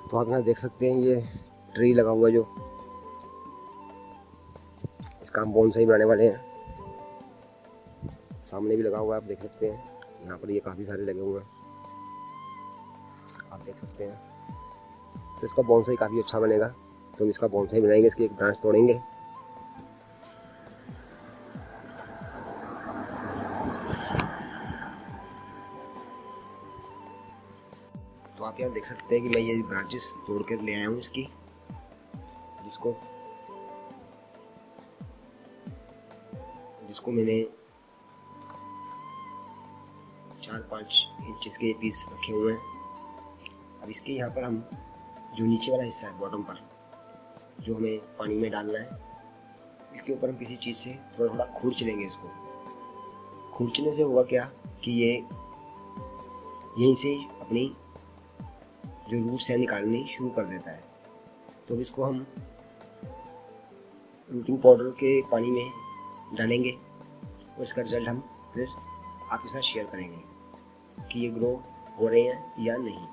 तो आप यहाँ देख सकते हैं ये ट्री लगा हुआ है जो इसका हम बोनसाई बनाने वाले हैं। सामने भी लगा हुआ है, आप देख सकते हैं। यहाँ पर ये काफ़ी सारे लगे हुए हैं, आप देख सकते हैं। तो इसका बोनसाई काफ़ी अच्छा बनेगा। तो हम इसका बोनसाई बनाएंगे, इसकी एक ब्रांच तोड़ेंगे। तो आप यहाँ देख सकते हैं कि मैं ये ब्रांचेस तोड़ कर ले आया हूँ इसकी, जिसको मैंने 4-5 इंच के पीस रखे हुए हैं। अब इसके यहाँ पर हम जो नीचे वाला हिस्सा है बॉटम पर, जो हमें पानी में डालना है, इसके ऊपर हम किसी चीज़ से थोड़ा थोड़ा खुरच लेंगे। इसको खुरचने से होगा क्या कि ये यहीं से अपनी जो रूट्स है निकालनी शुरू कर देता है। तो इसको हम रूटिंग पाउडर के पानी में डालेंगे और इसका रिजल्ट हम फिर आपके साथ शेयर करेंगे कि ये ग्रो हो रहे हैं या नहीं।